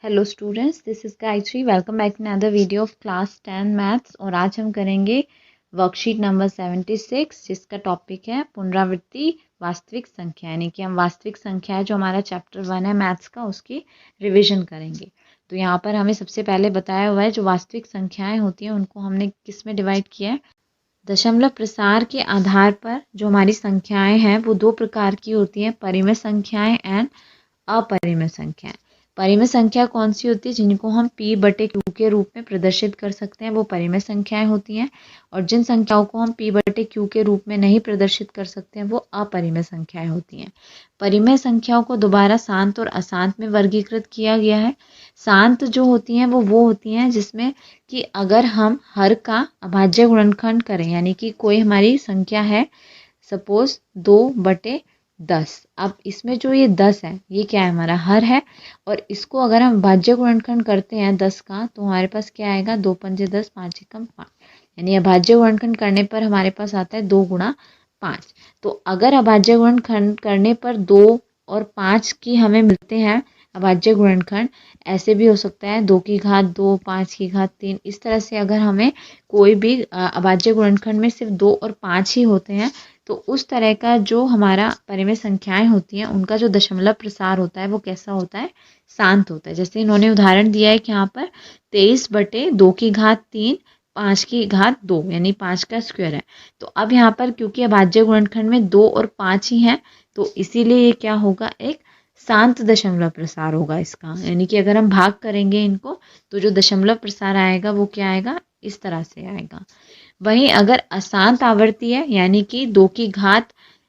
Hello students, this is Gayatri. Welcome back to another video of class 10 maths. और आज हम करेंगे वर्कशीट नंबर 76, जिसका टॉपिक है पुनरावृत्ति वास्तविक संख्या। यानी कि हम वास्तविक संख्या है जो हमारा चैप्टर 1 है मैथ्स का, उसकी रिवीजन करेंगे। तो यहाँ पर हमें सबसे पहले बताया हुआ है जो वास्तविक संख्याएं होती हैं उनको हमने किस में डिवाइड किया है। दशमलव प्रसार के आधार पर जो हमारी संख्याएं हैं वो दो प्रकार की होती हैं, परिमेय संख्याएं एंड अपरिमेय संख्याएं। परिमेय संख्या कौन सी होती है? जिनको हम p/q के रूप में प्रदर्शित कर सकते हैं वो परिमेय संख्याएं होती हैं। और जिन संख्याओं को हम p/q के रूप में नहीं प्रदर्शित कर सकते हैं वो अपरिमेय संख्याएं होती हैं। परिमेय संख्याओं को दोबारा शांत और अशांत में वर्गीकृत किया गया है। शांत जो होती हैं वो होती हैं जिसमें कि अगर हम हर का अभाज्य गुणनखंड करें, यानी कि कोई हमारी संख्या है, सपोज 2/10। अब इसमें जो ये 10 है ये क्या है? हमारा हर है। और इसको अगर हम भाज्य गुणनखंड करते हैं 10 का तो हमारे पास क्या आएगा? 2 पंजे 10, 5 एकम 5। यानी अभाज्य गुणनखंड करने पर हमारे पास आता है 2 गुणा 5। तो अगर अभाज्य गुणनखंड करने पर 2 और 5 की हमें मिलते हैं अभाज्य गुणनखंड, ऐसे भी हो सकता है 2 की घात 2, 5 की घात 3। इस तरह से अगर हमें कोई भी अभाज्य गुणनखंड में सिर्फ 2 और 5 ही होते हैं तो उस तरह का जो हमारा परिमेय संख्याएं होती हैं उनका जो दशमलव प्रसार होता है वो कैसा होता है? शांत होता है। जैसे इन्होंने उदाहरण दिया है कि यहाँ पर 23/2 की घात 3, 5 की घात 2, यानी 5 का स्क्वायर है। तो अब यहाँ पर क्योंकि अभाज्य गुणनखंड में 2 और 5 ही हैं तो इसीलिए ये क्या होगा? एक शांत दशमलव प्रसार होगा इसका। यानी कि अगर हम भाग करेंगे इनको तो जो दशमलव प्रसार आएगा वो क्या आएगा? इस तरह से आएगा। वहीं अगर अशांत आवृत्ति है, यानी कि 2 की घात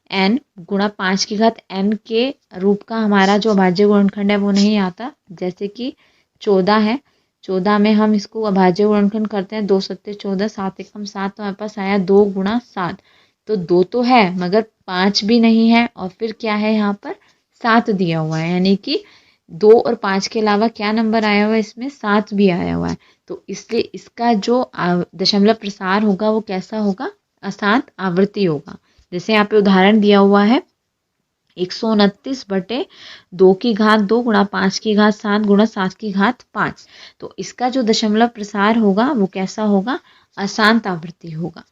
n गुणा 5 की घात n के रूप का हमारा जो अभाज्य गुणनखंड है वो नहीं आता। जैसे कि 14 है, 14 में हम इसको अभाज्य गुणनखंड करते हैं 2 सत्ते 14, 7 एकम 7, तो हमारे पास आया 2 गुणा 7। तो 2 तो है मगर 5 भी नहीं है, और फिर क्या है? यहाँ पर 7 दिया हुआ है। यानी कि 2 और 5 के अलावा क्या नंबर आया हुआ है? इसमें 7 भी आया हुआ है। तो इसलिए इसका जो दशमलव प्रसार होगा वो कैसा होगा? अशांत आवृत्ति होगा। जैसे यहाँ पे उदाहरण दिया हुआ है 129/2 की घात 2 गुणा 5 की घात 7 गुणा 7 की घात 5। तो इसका जो दशमलव प्रसार होगा वो कैसा होगा? अशांत आवृत्ति होगा।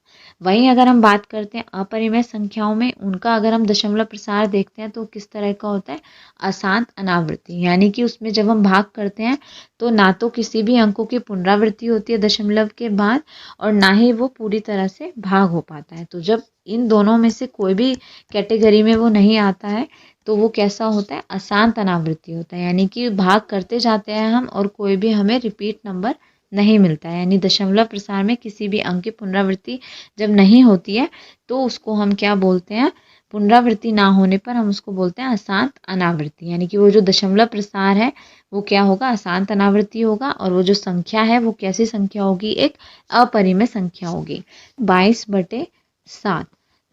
वहीं अगर हम बात करते हैं अपरिमेय संख्याओं में, उनका अगर हम दशमलव प्रसार देखते हैं तो किस तरह का होता है? अशांत अनावृत्ति। यानी कि उसमें जब हम भाग करते हैं तो ना तो किसी भी अंकों की पुनरावृत्ति होती है दशमलव के बाद, और ना ही वो पूरी तरह से भाग हो पाता है। तो जब इन दोनों में से कोई भी कैटेगरी में वो नहीं आता है तो वो कैसा होता है? अशांत अनावृत्ति होता है। यानी कि भाग करते जाते हैं हम और कोई भी हमें रिपीट नंबर नहीं मिलता है। यानी दशमलव प्रसार में किसी भी अंक की पुनरावृत्ति जब नहीं होती है तो उसको हम क्या बोलते हैं? पुनरावृत्ति ना होने पर हम उसको बोलते हैं अशांत अनावृत्ति। यानी कि वो जो दशमलव प्रसार है वो क्या होगा? अशांत अनावृत्ति होगा। और वो जो संख्या है वो कैसी संख्या होगी? एक अपरिमेय संख्या होगी। 22/7।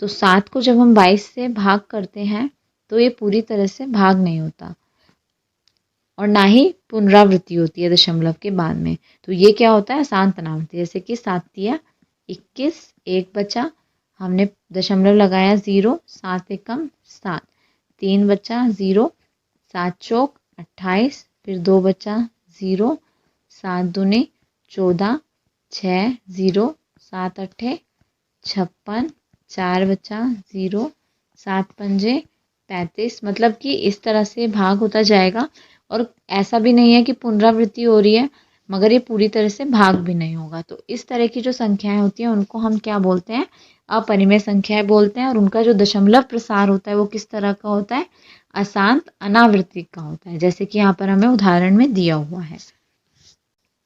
तो 7 को जब हम 22 से भाग करते हैं तो ये पूरी तरह से भाग नहीं होता और ना ही पुनरावृत्ति होती है दशमलव के बाद में। तो ये क्या होता है? अशांत अनावृत्ति। जैसे कि 7 21, 1 बचा, हमने दशमलव लगाया 0, 7 एकम 7, 3 बचा 0, 7 चौक 28, फिर 2 बचा 0, 7 दूने 14, 6 0, 7 अट्ठे 56, 4 बचा 0, 7 पंजे 35। मतलब कि इस तरह से भाग होता जाएगा। और ऐसा भी नहीं है कि पुनरावृत्ति हो रही है मगर ये पूरी तरह से भाग भी नहीं होगा। तो इस तरह की जो संख्याएं होती हैं उनको हम क्या बोलते हैं? अपरिमेय संख्याएं बोलते हैं। और उनका जो दशमलव प्रसार होता है वो किस तरह का होता है? अशांत अनावृत्ति का होता है, जैसे कि यहाँ पर हमें उदाहरण में दिया हुआ है।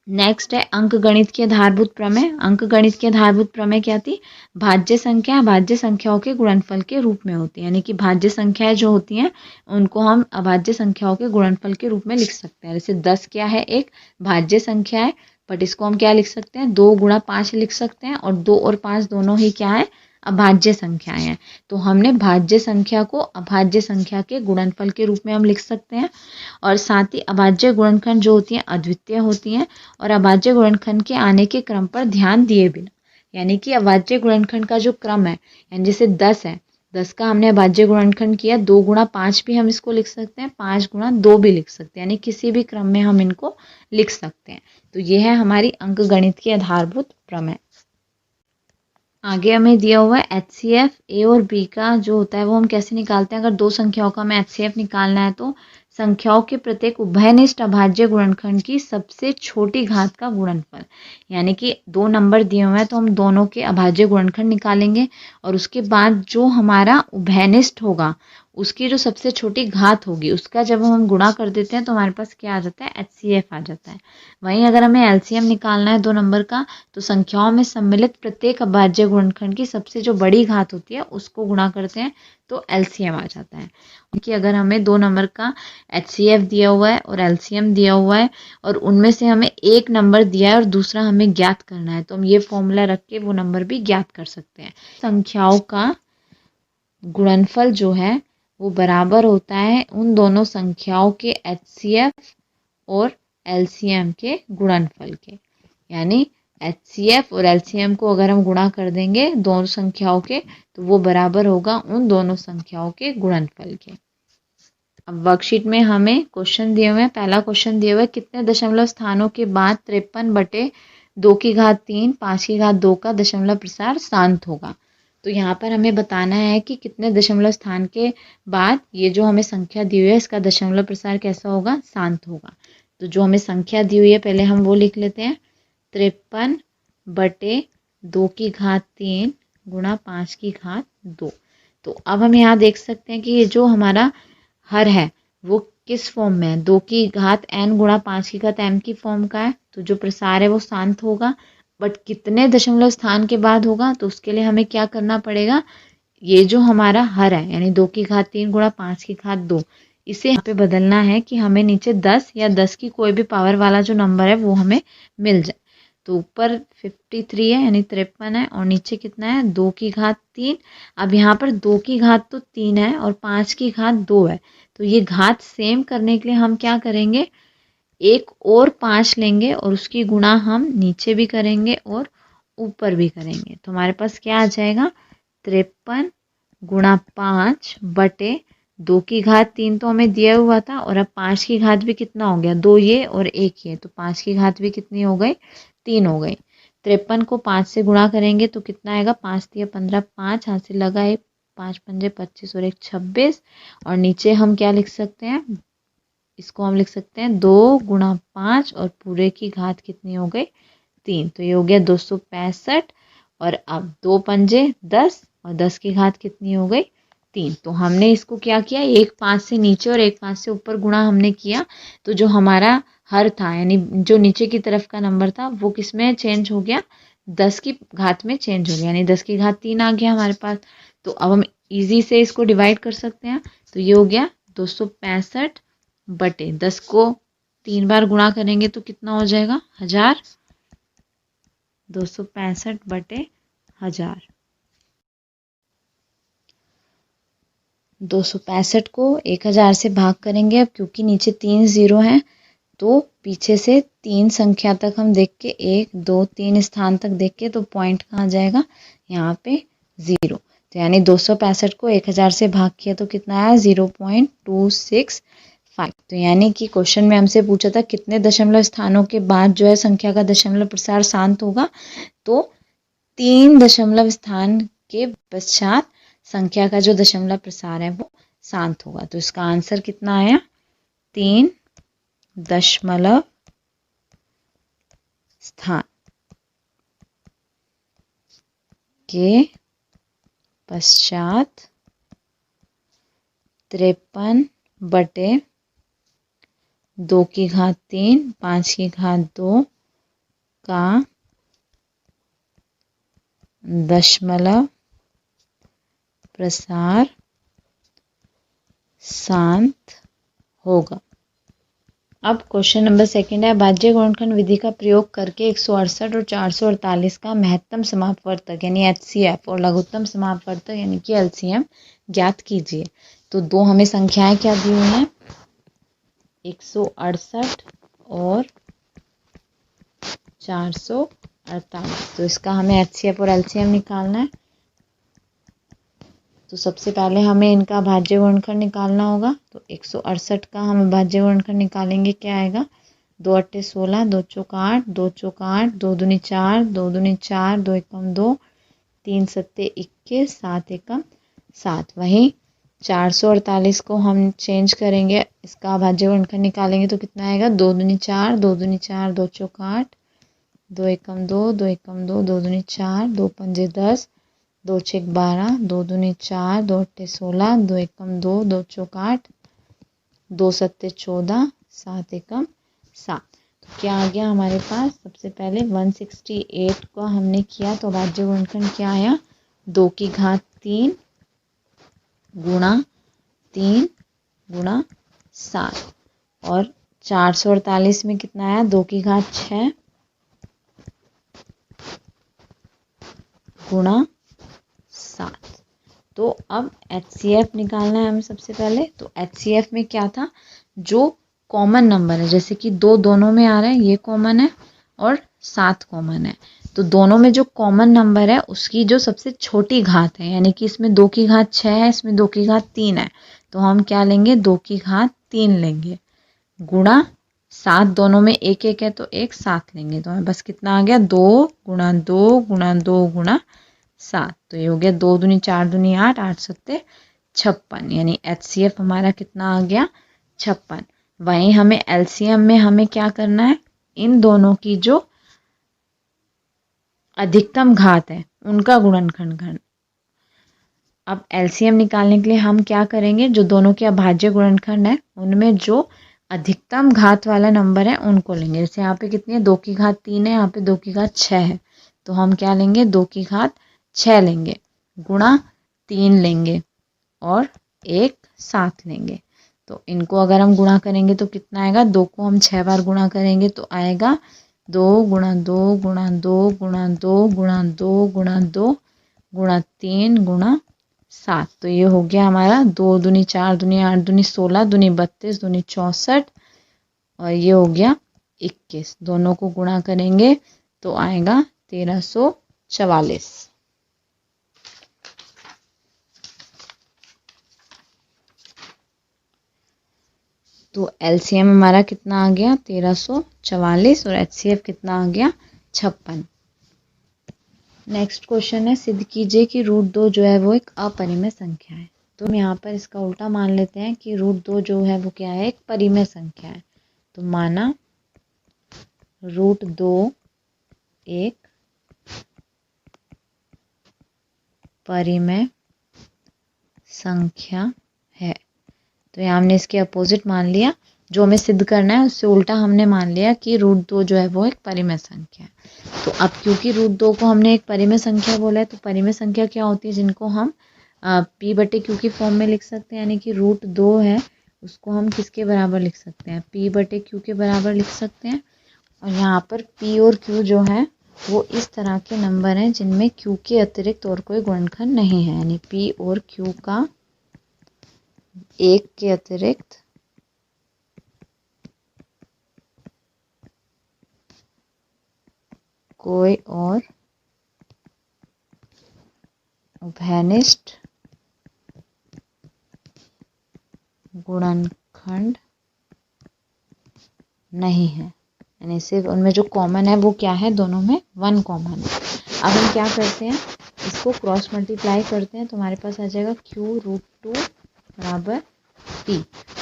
नेक्स्ट है अंकगणित की आधारभूत प्रमेय। अंकगणित की आधारभूत प्रमेय क्या थी? भाज्य संख्या भाज्य संख्याओं के गुणनफल के रूप में होती है। यानी कि भाज्य संख्याएं जो होती हैं उनको हम अभाज्य संख्याओं के गुणनफल के रूप में लिख सकते हैं। जैसे 10 क्या है? एक भाज्य संख्या है, बट इसको हम क्या लिख सकते हैं? 2 गुणा 5 लिख सकते हैं। और 2 और 5 दोनों ही क्या है? अभाज्य संख्याएं हैं। तो हमने भाज्य संख्या को अभाज्य संख्या के गुणनफल के रूप में हम लिख सकते हैं। और साथ ही अभाज्य गुणनखंड जो होती हैं अद्वितीय होती हैं और अभाज्य गुणनखंड के आने के क्रम पर ध्यान दिए बिना। यानी कि अभाज्य गुणनखंड का जो क्रम है, यानी जैसे 10 है, 10 का हमने अभाज्य गुणनखंड किया, 2 गुणा 5 भी हम इसको लिख सकते हैं, 5 गुणा 2 भी लिख सकते हैं, यानी किसी भी क्रम में हम इनको लिख सकते हैं। तो ये है हमारी अंकगणित की आधारभूत प्रमेय। आगे हमें दिया हुआ है HCF ए और बी का जो होता है वो हम कैसे निकालते हैं। अगर दो संख्याओं का हमें HCF निकालना है तो संख्याओं के प्रत्येक उभयनिष्ठ अभाज्य गुणनखंड की सबसे छोटी घात का गुणनफल, यानी कि 2 नंबर दिए हुए हैं तो हम दोनों के अभाज्य गुणनखंड निकालेंगे और उसके बाद जो हमारा उभयनिष्ठ होगा उसकी जो सबसे छोटी घात होगी उसका जब हम गुणा कर देते हैं तो हमारे पास क्या आ जाता है, HCF आ जाता है। वहीं अगर हमें LCM निकालना है 2 नंबर का तो संख्याओं में सम्मिलित प्रत्येक अभाज्य गुणनखंड की सबसे जो बड़ी घात होती है उसको गुणा करते हैं तो LCM आ जाता है। कि अगर हमें 2 नंबर का HCF दिया हुआ है और LCM दिया हुआ है और उनमें से हमें एक नंबर दिया है और दूसरा हमें ज्ञात करना है तो हम ये फॉर्मूला रख के वो नंबर भी ज्ञात कर सकते हैं। संख्याओं का गुणनफल जो है वो बराबर होता है उन दोनों संख्याओं के HCF और LCM के गुणनफल के, यानी HCF और LCM को अगर हम गुणा कर देंगे दोनों संख्याओं के तो वो बराबर होगा उन दोनों संख्याओं के गुणनफल के। अब वर्कशीट में हमें क्वेश्चन दिए हुए हैं। पहला क्वेश्चन दिया हुआ है कितने दशमलव स्थानों के बाद 53/2 5 की घात 2 का दशमलव प्रसार शांत होगा। तो यहाँ पर हमें बताना है कि कितने दशमलव स्थान के बाद ये जो हमें संख्या दी हुई है इसका दशमलव प्रसार कैसा होगा, शांत होगा। तो जो हमें संख्या दी हुई है पहले हम वो लिख लेते हैं, 53/2 की घात 3 गुणा 5 की घात 2। तो अब हम यहाँ देख सकते हैं कि ये जो हमारा हर है वो किस फॉर्म में है, 2 की घात n गुणा 5 की घात m की फॉर्म का है। तो जो प्रसार है वो शांत होगा, बट कितने दशमलव स्थान के बाद होगा तो उसके लिए हमें क्या करना पड़ेगा, ये जो हमारा हर है यानी 2 की घात 3 गुणा 5 की घात 2 इसे यहाँ पे बदलना है कि हमें नीचे 10 या 10 की कोई भी पावर वाला जो नंबर है वो हमें मिल जाए। तो ऊपर 53 है यानी 53 है और नीचे कितना है, 2 की घात 3। अब यहाँ पर 2 की घात तो 3 है और 5 की घात 2 है, तो ये घात सेम करने के लिए हम क्या करेंगे, एक और 5 लेंगे और उसकी गुणा हम नीचे भी करेंगे और ऊपर भी करेंगे। तो हमारे पास क्या आ जाएगा, 53 गुणा 5 बटे 2 की घात 3 तो हमें दिया हुआ था और अब 5 की घात भी कितना हो गया, 2 ये और 1 ये, तो 5 की घात भी कितनी हो गई, 3 हो गई। 53 को 5 से गुणा करेंगे तो कितना आएगा, 5 दिया 15, 5 हाथ से लगा 1, 5 पंजे 25 और 1 26। और नीचे हम क्या लिख सकते हैं, इसको हम लिख सकते हैं 2 गुणा 5 और पूरे की घात कितनी हो गई, 3। तो ये हो गया 265 और अब 2 पंजे 10 और 10 की घात कितनी हो गई, 3। तो हमने इसको क्या किया, एक 5 से नीचे और एक 5 से ऊपर गुणा हमने किया, तो जो हमारा हर था यानी जो नीचे की तरफ का नंबर था वो किस में चेंज हो गया, 10 की घात में चेंज हो गया, यानी 10 की घात 3 आ गया हमारे पास। तो अब हम इजी से इसको डिवाइड कर सकते हैं, तो ये हो गया 265 बटे 10 को 3 बार गुणा करेंगे तो कितना हो जाएगा, 1000। 265 बटे 1000, 265 को 1000 से भाग करेंगे। अब क्योंकि नीचे 3 जीरो हैं तो पीछे से 3 संख्या तक हम देख के 1 2 3 स्थान तक देख के तो पॉइंट कहाँ जाएगा, यहाँ पे 0। तो यानी 265 को 1000 से भाग किया तो कितना आया, 0.265। तो यानी कि क्वेश्चन में हमसे पूछा था कितने दशमलव स्थानों के बाद जो है संख्या का दशमलव प्रसार शांत होगा, तो 3 दशमलव स्थान के पश्चात संख्या का जो दशमलव प्रसार है वो शांत होगा। तो इसका आंसर कितना आया, 3 दशमलव स्थान के पश्चात 53 बटे 2 की घात 3 5 की घात 2 का दशमलव प्रसार शांत होगा। अब क्वेश्चन नंबर 2 है, अभाज्य गुणनखंड विधि का प्रयोग करके 168 और 448 का महत्तम समापवर्तक यानी HCF और लघुत्तम समापवर्तक यानी कि LCM ज्ञात कीजिए। तो दो हमें संख्याएं क्या दी हुई हैं, 168 और 448। तो इसका हमें HCF और LCM निकालना है। तो सबसे पहले हमें इनका भाज्य गुणनखंड निकालना होगा। तो 168 का हम भाज्य गुणनखंड निकालेंगे, क्या आएगा? 2 अट्ठे 16, 2 चौक 8, 2 चौक 8, 2 दूनी 4, 2 दूनी 4, 2 एकम 2, 3 सत्ते 21, 7 एकम 7। वहीं 448 को हम चेंज करेंगे, इसका भाज्य गुणनखंड निकालेंगे तो कितना आएगा? 2 दूनी 4, 2 दूनी 4, 2 चौक 8, 2 एकम 2, 2 एकम 2, 2 दूनी 4, 2 पंजे 10, 2 छेक 12, 2 दूनी 4, 2 अट्ठे 16, 2 एकम 2, 2 चौक 8, 2 सत्ते 14, 7 एकम 7। तो क्या आ गया हमारे पास? सबसे पहले 168 को हमने किया तो भाज्य गुणनखंड क्या आया? 2 की घात 3 गुणा 3 गुणा 7। और 448 में कितना आया? 2 की घात 6 गुणा 7। तो अब HCF निकालना है हमें सबसे पहले। तो HCF में क्या था? जो कॉमन नंबर है, जैसे कि 2 दोनों में आ रहा है, ये कॉमन है और 7 कॉमन है। तो दोनों में जो कॉमन नंबर है उसकी जो सबसे छोटी घात है, यानी कि इसमें 2 की घात 6 है, इसमें 2 की घात 3 है, तो हम क्या लेंगे? 2 की घात 3 लेंगे गुणा 7। दोनों में एक एक है तो एक 7 लेंगे। तो हमें बस कितना आ गया? 2 गुणा 2 गुणा 2 गुणा 7। तो ये हो गया 2 दूनी 4 दूनी 8, 8 सत्ते 56, यानी HCF हमारा कितना आ गया? 56। वहीं हमें LCM में हमें क्या करना है? इन दोनों की जो अधिकतम घात है उनका गुणनखंड करना। अब LCM निकालने के लिए हम क्या करेंगे? जो दोनों के अभाज्य गुणनखंड है उनमें जो अधिकतम घात वाला नंबर है उनको लेंगे। जैसे यहाँ पे कितनी है? 2 की घात 3 है, यहाँ पे 2 की घात 6 है, तो हम क्या लेंगे? 2 की घात 6 लेंगे गुणा 3 लेंगे और एक 7 लेंगे। तो इनको अगर हम गुणा करेंगे तो कितना आएगा? 2 को हम 6 बार गुणा करेंगे तो आएगा 2 गुणा 2 गुणा 2 गुणा 2 गुणा 2 गुणा 2 गुणा 3 गुणा 7। तो ये हो गया हमारा 2 दूनी 4 दूनी 8 दूनी 16 दूनी 32 दूनी 64 और ये हो गया 21। दोनों को गुणा करेंगे तो आएगा 1344। तो LCM हमारा कितना आ गया? 1344 और HCF कितना आ गया? 56। नेक्स्ट क्वेश्चन है, सिद्ध कीजिए कि √2 जो है वो एक अपरिमेय संख्या है। तो हम यहाँ पर इसका उल्टा मान लेते हैं कि √2 जो है वो क्या है? एक परिमेय संख्या है। तो माना √2 एक परिमेय संख्या है। तो यहाँ हमने इसके अपोजिट मान लिया, जो हमें सिद्ध करना है उससे उल्टा हमने मान लिया कि √2 जो है वो एक परिमेय संख्या है। तो अब क्योंकि √2 को हमने एक परिमेय संख्या बोला है, तो परिमेय संख्या क्या होती है? जिनको हम P/Q की फॉर्म में लिख सकते हैं, यानी कि √2 है उसको हम किसके बराबर लिख सकते हैं? P/Q के बराबर लिख सकते हैं। और यहाँ पर P और Q जो है वो इस तरह के नंबर हैं जिनमें Q के अतिरिक्त और कोई गुणनखंड नहीं है, यानी P और Q का 1 के अतिरिक्त कोई और उभयनिष्ठ गुणनखंड नहीं है, यानी सिर्फ उनमें जो कॉमन है वो क्या है? दोनों में 1 कॉमन है। अब हम क्या करते हैं? इसको क्रॉस मल्टीप्लाई करते हैं तो हमारे पास आ जाएगा Q√2 बराबर P।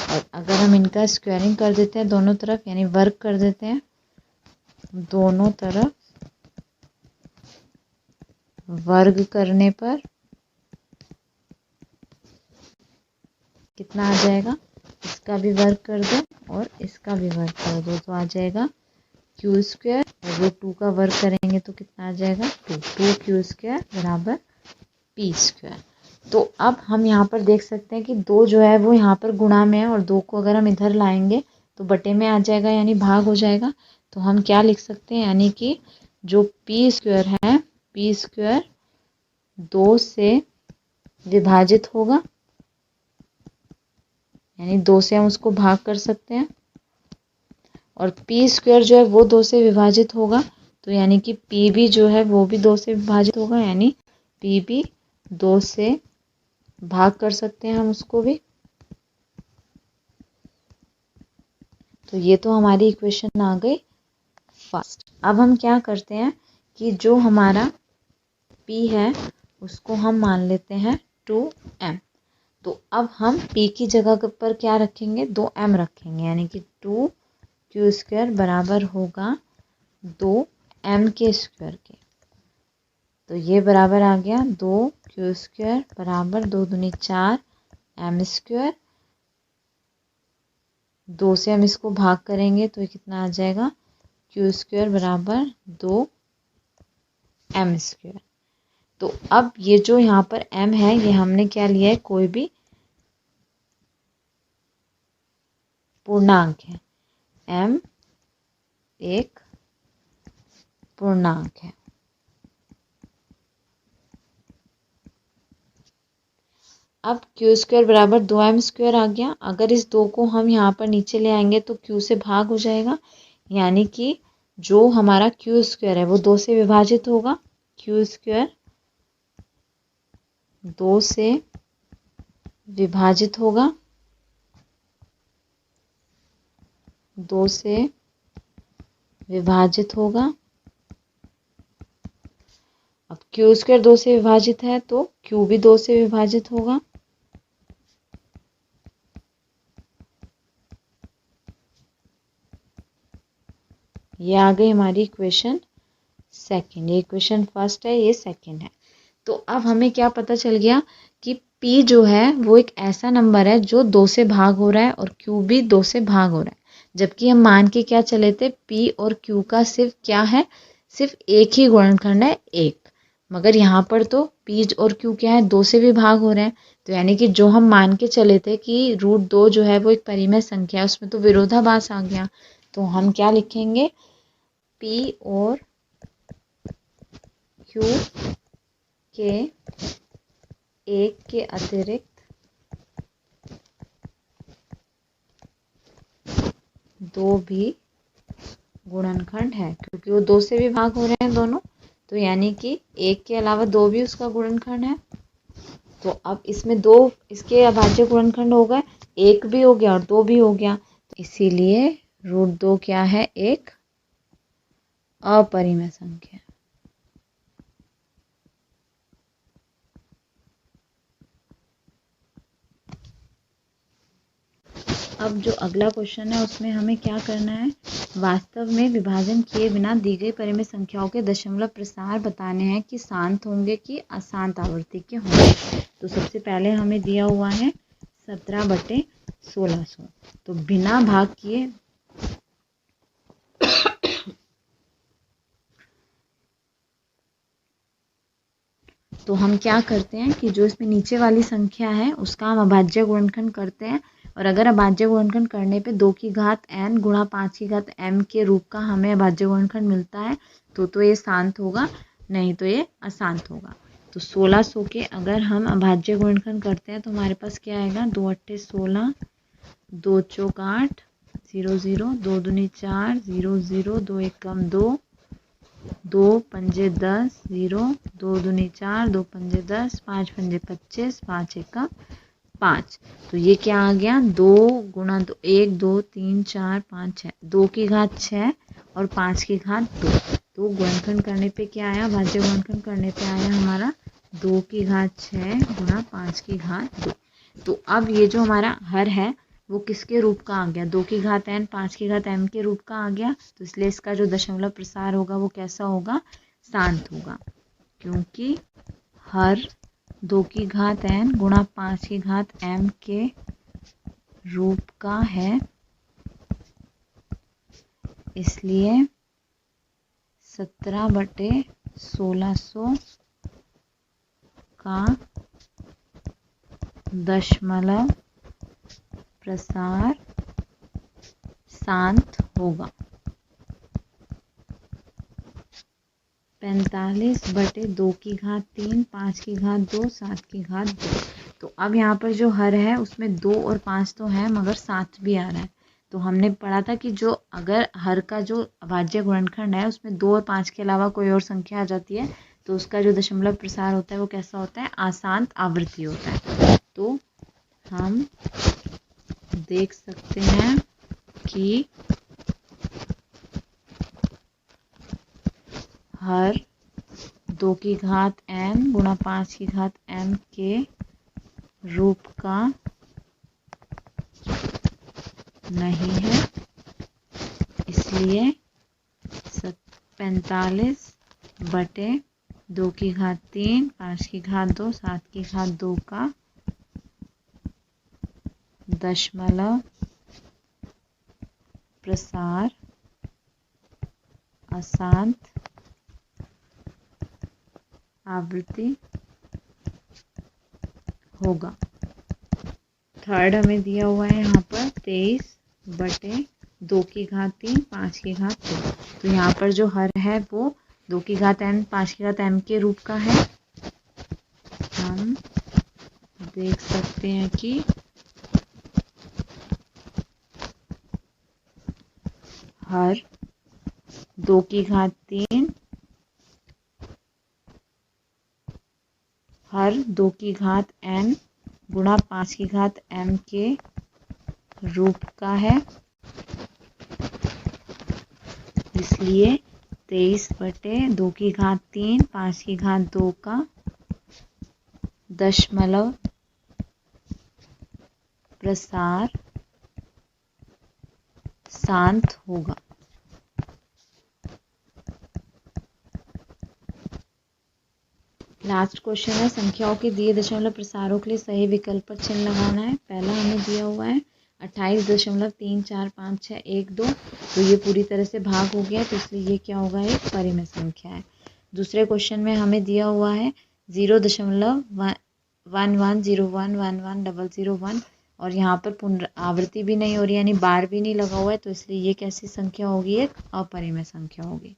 और अगर हम इनका स्क्वायरिंग कर देते हैं दोनों तरफ, यानी वर्ग कर देते हैं दोनों तरफ, वर्ग करने पर कितना आ जाएगा? इसका भी वर्ग कर दो और इसका भी वर्ग कर दो तो आ जाएगा Q² और √2 का वर्ग करेंगे तो कितना आ जाएगा? 2Q² बराबर P²। तो अब हम यहाँ पर देख सकते हैं कि 2 जो है वो यहाँ पर गुणा में है और 2 को अगर हम इधर लाएंगे तो बटे में आ जाएगा, यानी भाग हो जाएगा। तो हम क्या लिख सकते हैं? यानी कि जो P² है, P² 2 से विभाजित होगा, यानी 2 से हम उसको भाग कर सकते हैं। और P² जो है वो 2 से विभाजित होगा, तो यानी कि P भी जो है वो भी 2 से विभाजित होगा, यानी P भी 2 से भाग कर सकते हैं हम उसको भी। तो ये तो हमारी इक्वेशन आ गई फर्स्ट। अब हम क्या करते हैं कि जो हमारा P है उसको हम मान लेते हैं 2m। तो अब हम P की जगह पर क्या रखेंगे, 2m रखेंगे, यानी कि 2q² बराबर होगा 2m के स्क्वायर के। तो ये बराबर आ गया 2q² बराबर 2 दूनी 4 m²। 2 से हम इसको भाग करेंगे तो ये कितना आ जाएगा, q² बराबर 2m²। तो अब ये जो यहाँ पर m है ये हमने क्या लिया है, कोई भी पूर्णांक है। m एक पूर्णांक है। अब q² बराबर 2m² आ गया। अगर इस 2 को हम यहाँ पर नीचे ले आएंगे तो q से भाग हो जाएगा, यानी कि जो हमारा q² है वो 2 से विभाजित होगा। q² 2 से विभाजित होगा, 2 से विभाजित होगा। अब q² 2 से विभाजित है तो q भी 2 से विभाजित होगा। ये आ गई हमारी इक्वेशन सेकंड। ये इक्वेशन फर्स्ट है, ये सेकंड है। तो अब हमें क्या पता चल गया कि P जो है वो एक ऐसा नंबर है जो 2 से भाग हो रहा है और Q भी 2 से भाग हो रहा है। जबकि हम मान के क्या चले थे, P और Q का सिर्फ क्या है, सिर्फ एक ही गुणनखंड है 1। मगर यहाँ पर तो P और Q क्या है, 2 से भी भाग हो रहे हैं। तो यानी कि जो हम मान के चले थे कि √2 जो है वो एक परिमेय संख्या है, उसमें तो विरोधाभास आ गया। तो हम क्या लिखेंगे, P और Q के एक के अतिरिक्त 2 भी गुणनखंड है, क्योंकि वो 2 से भी भाग हो रहे हैं दोनों। तो यानी कि 1 के अलावा 2 भी उसका गुणनखंड है। तो अब इसमें 2 इसके अभाज्य गुणनखंड हो गए, 1 भी हो गया और 2 भी हो गया। तो इसीलिए √2 क्या है, एक अपरिमेय संख्या। अब जो अगला क्वेश्चन है उसमें हमें क्या करना है, वास्तव में विभाजन किए बिना दी गई परिमेय संख्याओं के दशमलव प्रसार बताने हैं कि शांत होंगे कि अशांत आवृत्ति के होंगे। तो सबसे पहले हमें दिया हुआ है 17/1600। तो बिना भाग किए तो हम क्या करते हैं कि जो इसमें नीचे वाली संख्या है उसका हम अभाज्य गुणनखंड करते हैं। और अगर अभाज्य गुणनखंड करने पे 2 की घात n गुणा 5 की घात m के रूप का हमें अभाज्य गुणनखंड मिलता है तो ये शांत होगा, नहीं तो ये अशांत होगा। तो 1600 के अगर हम अभाज्य गुणनखंड करते हैं तो हमारे पास क्या आएगा, 2 × 8 = 16, 2 × 4 = 8, 0 0, 2 दूनी 4, 0 0, 2 1 = 2, 2 पंजे 10, 0, 2 दूनी 4, 2 पंजे 10, 5 पंजे 25, 5 1 = 5। तो ये क्या आ गया, 2 × 2, 1 2 3 4 5 6, 2 की घात 6 और 5 की घात 2। तो गुणनखंड करने पे क्या आया, भाज्य गुणनखंड करने पे आया हमारा 2 की घात 6 गुणा 5 की घात 2। तो अब ये जो हमारा हर है वो किसके रूप का आ गया, 2 की घात n 5 की घात m के रूप का आ गया। तो इसलिए इसका जो दशमलव प्रसार होगा वो कैसा होगा, शांत होगा, क्योंकि हर 2 की घात n गुणा 5 की घात m के रूप का है, इसलिए 17/1600 का दशमलव प्रसार शांत होगा। 45/2 की घात 3, 5 की घात 2, 7 की घात 2। तो अब यहाँ पर जो हर है उसमें 2 और 5 तो है मगर 7 भी आ रहा है। तो हमने पढ़ा था कि जो अगर हर का जो अभाज्य गुणनखंड है उसमें 2 और 5 के अलावा कोई और संख्या आ जाती है तो उसका जो दशमलव प्रसार होता है वो कैसा होता है, अशांत आवृत्ति होता है। तो हम देख सकते हैं कि हर 2 की घात n गुणा 5 की घात m के रूप का नहीं है, इसलिए 45/2 की घात 3, 5 की घात 2, 7 की घात 2 का दशमलव प्रसार अशांत आवृत्ति होगा। थर्ड हमें दिया हुआ है यहाँ पर 23/2 की घात 3, 5 की घात 2। तो यहाँ पर जो हर है वो 2 की घात n, 5 की घात m के रूप का है। हम देख सकते हैं कि हर 2 की घात 3, हर 2 की घात n गुणा 5 की घात m के रूप का है, इसलिए 23/2 की घात 3, 5 की घात 2 का दशमलव प्रसार शांत होगा। लास्ट क्वेश्चन है, संख्याओं के दिए दशमलव प्रसारों के लिए सही विकल्प पर चिन्ह लगाना है। पहला हमें दिया हुआ है 28.345612, तो ये पूरी तरह से भाग हो गया, तो इसलिए ये क्या होगा, एक परिमेय संख्या है। दूसरे क्वेश्चन में हमें दिया हुआ है 0.1101110001 और यहाँ पर पुनरावृत्ति भी नहीं हो रही, यानी बार भी नहीं लगा हुआ है, तो इसलिए ये कैसी संख्या होगी, एक अपरिमेय संख्या होगी।